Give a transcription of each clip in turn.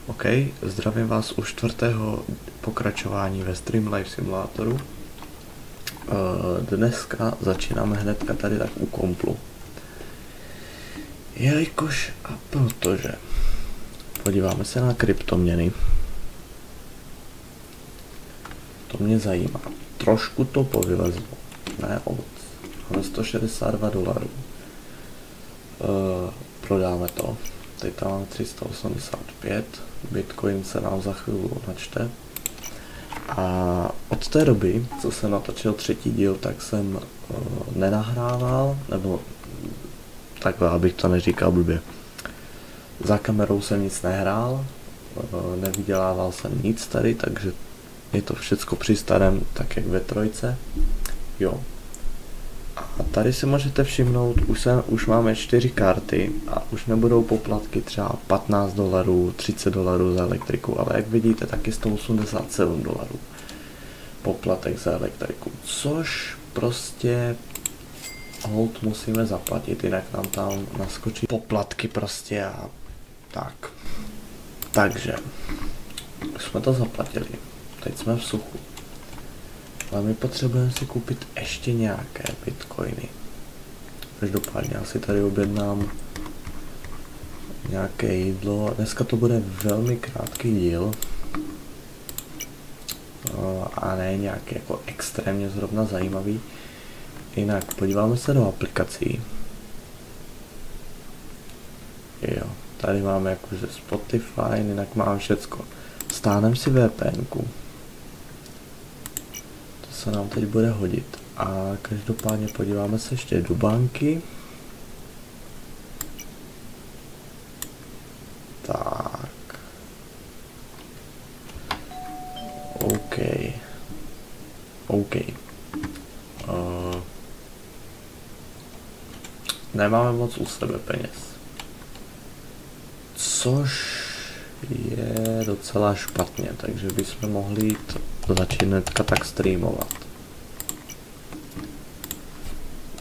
OK, zdravím vás u čtvrtého pokračování ve Stream Life Simulatoru. Dneska začínáme hnedka tady tak u komplu. Jelikož a protože podíváme se na kryptoměny. To mě zajímá. Trošku to povylezlo. Ne moc. Máme $162. Prodáme to. Teď tam mám 385. Bitcoin se nám za chvíli načte. A od té doby, co jsem natočil třetí díl, tak jsem nenahrával, nebo takhle, abych to neříkal blbě. Za kamerou jsem nic nehrál, nevydělával jsem nic tady, takže je to všecko při starém, tak jak ve trojce. Jo. A tady si můžete všimnout, už máme 4 karty a už nebudou poplatky třeba $15, $30 za elektriku, ale jak vidíte, tak je $187 poplatek za elektriku, což prostě hold musíme zaplatit, jinak nám tam naskočí poplatky prostě a tak. Takže už jsme to zaplatili, teď jsme v suchu. Ale my potřebujeme si koupit ještě nějaké bitcoiny. Každopádně já si tady objednám nějaké jídlo. Dneska to bude velmi krátký díl. A ne nějaký jako extrémně zrovna zajímavý. Jinak podíváme se do aplikací. Jo, tady máme jakože Spotify, jinak mám všecko. Stáhneme si VPNku. Se nám teď bude hodit. A každopádně podíváme se ještě do banky. Tak. OK. OK. Nemáme moc u sebe peněz. Což je docela špatně, takže bychom mohli jít začít hnedka tak streamovat.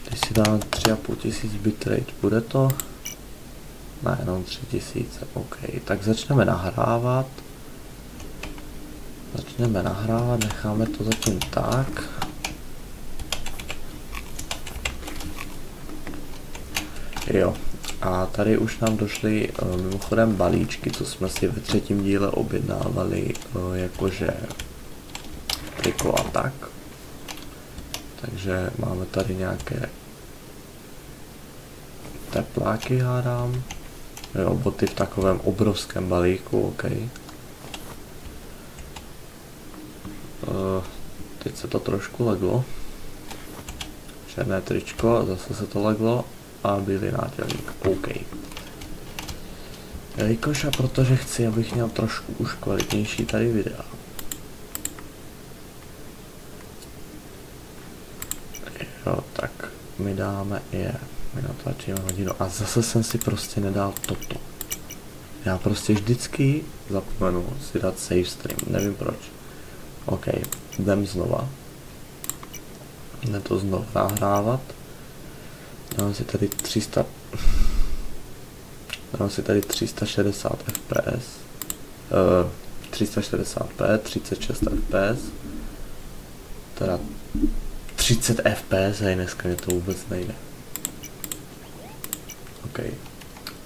Když si dám 3500 bitrate, bude to? Ne, jenom 3000, OK. Tak začneme nahrávat. Necháme to zatím tak. Jo. A tady už nám došly mimochodem balíčky, co jsme si ve třetím díle objednávali, jakože triko a tak. Takže máme tady nějaké tepláky, hádám. Jo, boty v takovém obrovském balíku, OK. Teď se to trošku leglo. Černé tričko, zase se to leglo. A bílý nátělník, OK. Jelikož a protože chci, abych měl trošku už kvalitnější tady videa. Jo, tak my dáme my natlačíme hodinu a zase jsem si prostě nedal toto. Já prostě vždycky zapomenu si dát save stream, nevím proč. OK, jdem znova. Jdem to znovu nahrávat. Dám si tady 360 fps, 360p, 36 fps, teda 30 fps, hej, dneska mě to vůbec nejde. OK,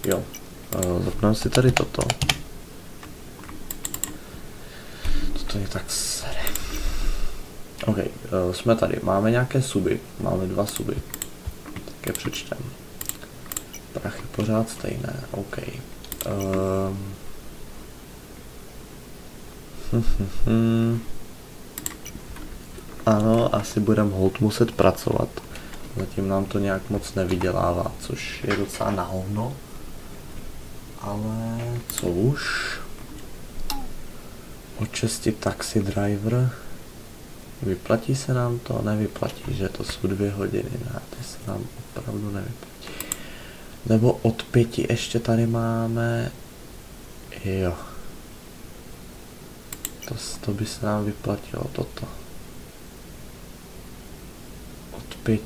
jo, zapneme si tady toto. Toto je tak sere. OK, jsme tady, máme nějaké suby, máme 2 suby. Je přečtem. Prachy pořád stejné, OK. Ano, asi budeme hold muset pracovat. Zatím nám to nějak moc nevydělává, což je docela na hovno. Ale co už? Od 6 taxi driver. Vyplatí se nám to? Nevyplatí, že to jsou 2 hodiny, ne, to se nám opravdu nevyplatí. Nebo od 5 ještě tady máme, jo. To by se nám vyplatilo, toto. Od 5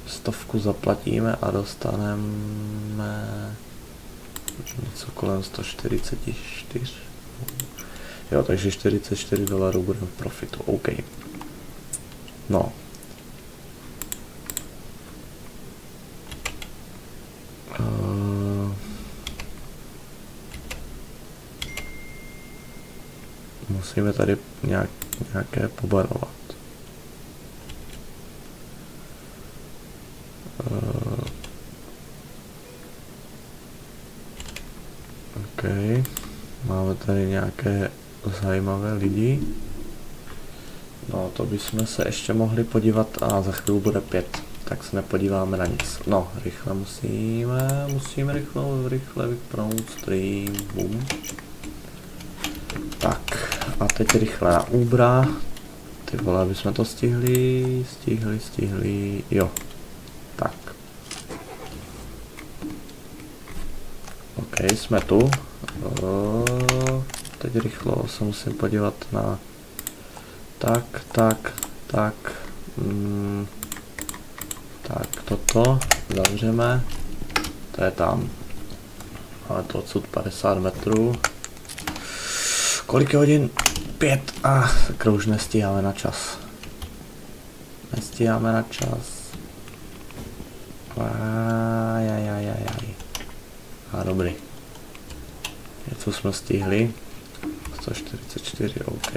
100 zaplatíme a dostaneme něco kolem 144. Jo, takže $44 budeme v profitu, OK. No. Musíme tady nějaké pobarovat. OK. Máme tady nějaké zajímavé lidi. No, to bychom se ještě mohli podívat a za chvíli bude 5, tak se nepodíváme na nic. No, rychle musíme rychle vypnout stream, boom. Tak, a teď rychle na Ubera. Ty vole, aby jsme to stihli, jo. Tak. OK, jsme tu. Teď rychle se musím podívat na... Tak, toto zavřeme. To je tam. Máme to odsud 50 metrů. Kolik je hodin? 5. Tak už nestíháme na čas. A dobrý. Něco jsme stihli. 144, OK.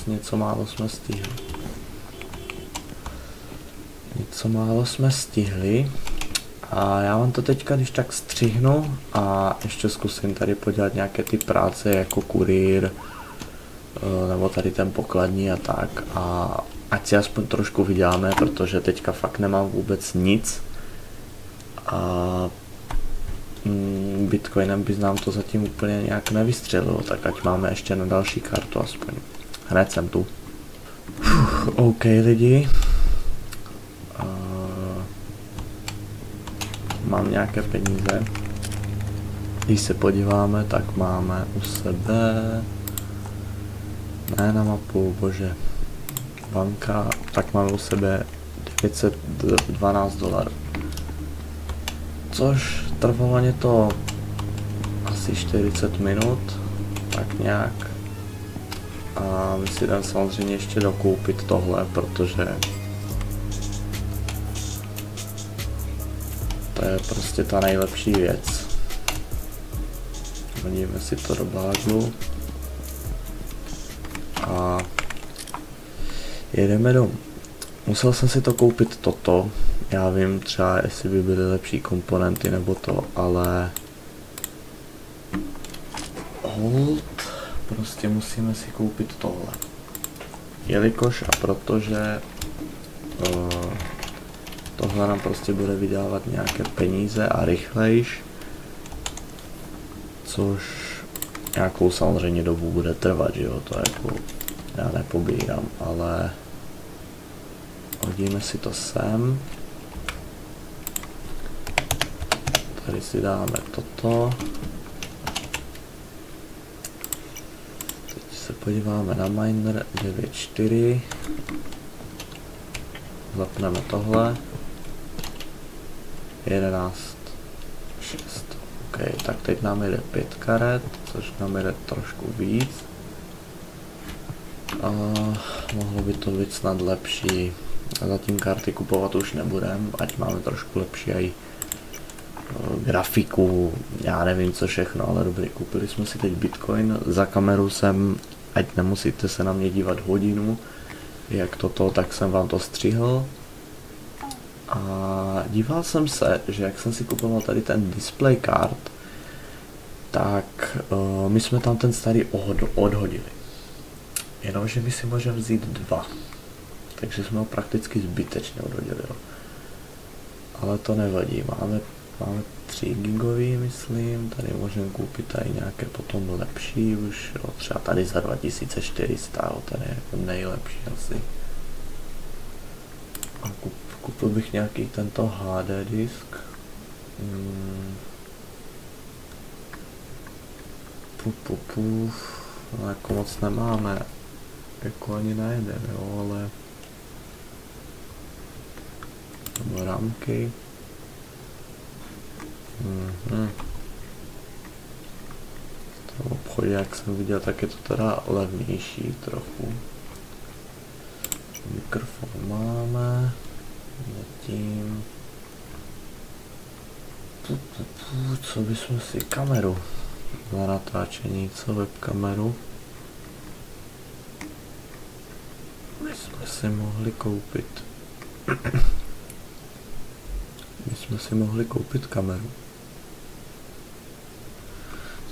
Něco málo jsme stihli. A já vám to teďka když tak střihnu a ještě zkusím tady podělat nějaké ty práce jako kurýr, nebo tady ten pokladní a tak. A ať si aspoň trošku vyděláme, protože teďka fakt nemám vůbec nic. A Bitcoinem by nám to zatím úplně nějak nevystřelilo, tak ať máme ještě na další kartu aspoň. Hned jsem tu. OK lidi. Mám nějaké peníze. Když se podíváme, tak máme u sebe... Ne na mapu, bože. Banka, tak máme u sebe $912. Což trvalo mě to asi 40 minut, tak nějak. A my si jdeme samozřejmě ještě dokoupit tohle, protože to je prostě ta nejlepší věc. Hodíme si to do báglu a jedeme domů. Musel jsem si to koupit toto. Já vím třeba, jestli by byly lepší komponenty nebo to, ale hold, prostě musíme si koupit tohle. Jelikož a protože tohle nám prostě bude vydávat nějaké peníze a rychlejš, což nějakou samozřejmě dobu bude trvat, že jo, to jako já nepobírám, ale hodíme si to sem. Tady si dáme toto. Teď se podíváme na miner 9.4. Zapneme tohle. 11.6. OK, tak teď nám jde 5 karet, což nám jde trošku víc. A mohlo by to být snad lepší. A zatím karty kupovat už nebudem, ať máme trošku lepší aj grafiku, já nevím co všechno, ale dobrý, koupili jsme si teď Bitcoin, za kameru jsem, ať nemusíte se na mě dívat hodinu, jak toto, tak jsem vám to střihl. A díval jsem se, že jak jsem si kupoval tady ten display card, tak my jsme tam ten starý odhodili. Jenomže my si můžeme vzít 2. Takže jsme ho prakticky zbytečně odhodili. Jo. Ale to nevadí, máme 3 gigový, myslím, tady můžeme koupit tady nějaké potom lepší už, jo, třeba tady za 2400, jo, ten je jako nejlepší asi. A koupil bych nějaký tento HD disk. No, jako moc nemáme, jako ani na jeden, jo, ale nebo rámky. obchodě, jak jsem viděl, tak je to teda levnější trochu. Mikrofon máme. Zatím. Co bychom si kameru na natáčení, co webkameru bychom si mohli koupit. Bychom si mohli koupit kameru.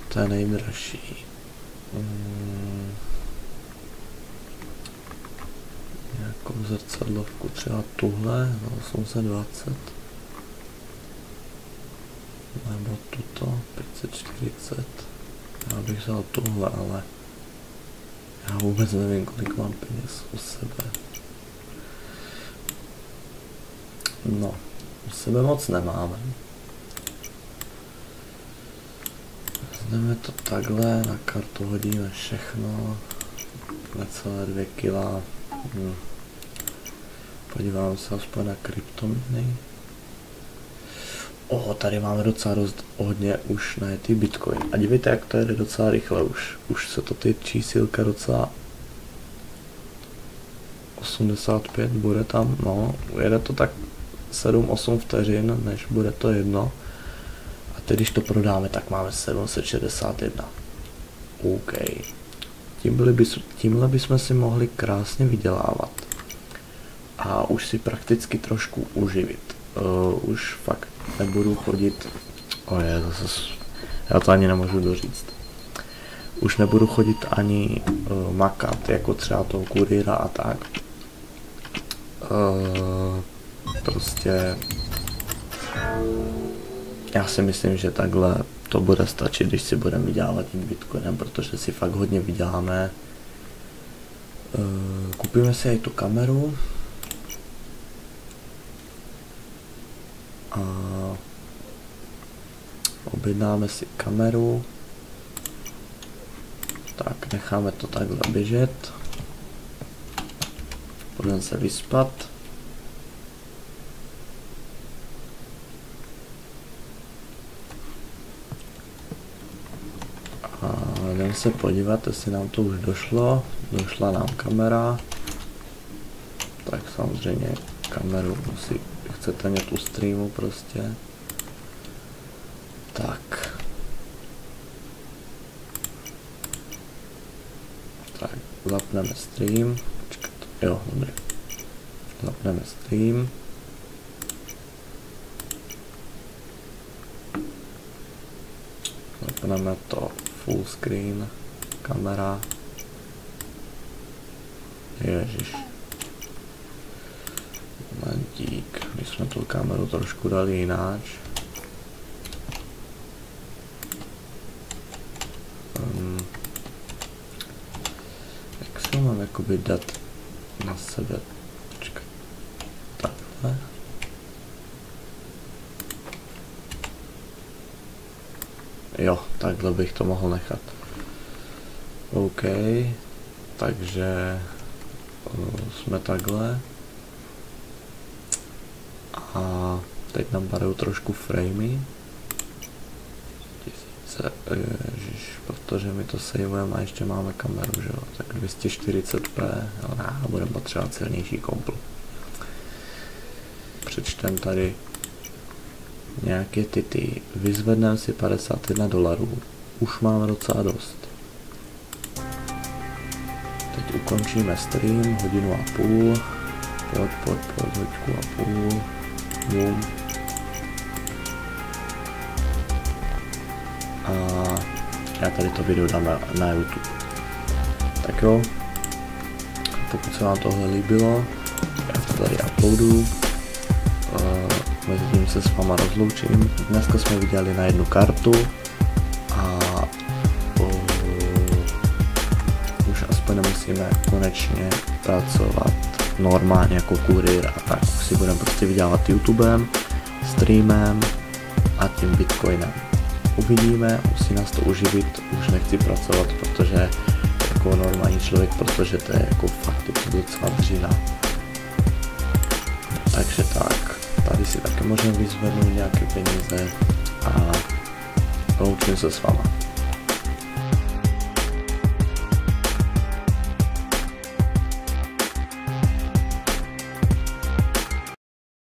To je nejdražší. Nějakou zrcadlovku, třeba tuhle za 820. Nebo tuto 540. Já bych vzal tuhle, ale já vůbec nevím, kolik mám peněz u sebe. No, u sebe moc nemáme. Vezmeme to takhle, na kartu hodíme všechno. Necelé 2 kila. Podívám se aspoň na kryptominy. Tady máme docela dost hodně už najetý Bitcoin. A dívejte, jak to jde docela rychle už. Už se to ty čísílka docela 85 bude tam, no, jede to tak 7-8 vteřin, než bude to jedno. A teď, když to prodáme, tak máme 761. OK. Tímhle bychom si mohli krásně vydělávat. A už si prakticky trošku uživit. Už fakt nebudu chodit, já to ani nemůžu doříct. Už nebudu chodit ani makat, jako třeba toho kurýra a tak. Prostě já si myslím, že takhle to bude stačit, když si budeme vydělávat tím Bitcoinem, protože si fakt hodně vyděláme. Kupíme si i tu kameru. A objednáme si kameru. Tak, necháme to takhle běžet. Budeme se vyspat. A jdeme se podívat, jestli nám to už došlo. Došla nám kamera. Tak samozřejmě kameru musí, chcete mít u streamu prostě. Tak. Tak, zapneme stream. Počkat, jo, dobrý. Zapneme stream. Zapneme to full screen. Kamera. Ježiš. Momentík, my jsme tu kameru trošku dali jináč. Jak se mám jakoby dát na sebe? Počkej. Takhle. Jo, takhle bych to mohl nechat. OK, takže jsme takhle. A teď nám berou trošku framey. Ježiš, protože my to saveujeme a ještě máme kameru, že jo, tak 240p, ale budeme potřebovat silnější kompl. Přečtem tady nějaké tity. Vyzvedneme si $51. Už máme docela dost. Teď ukončíme stream, 1,5 hodiny. Pojď, hoďku a půl. Boom. A já tady to video dám na YouTube. Tak jo, pokud se vám tohle líbilo, já to tady uploaduju. Mezi tím se s váma rozloučím. Dneska jsme viděli na jednu kartu a už aspoň nemusíme konečně pracovat normálně jako kurýr a tak. Už si budeme prostě vydělávat YouTubem, streamem a tím Bitcoinem. Uvidíme, musí nás to uživit, už nechci pracovat, protože jako normální člověk, protože to je jako fakt docela dřina. Takže tak, tady si také můžeme vyzvednout nějaké peníze a loučím se s váma.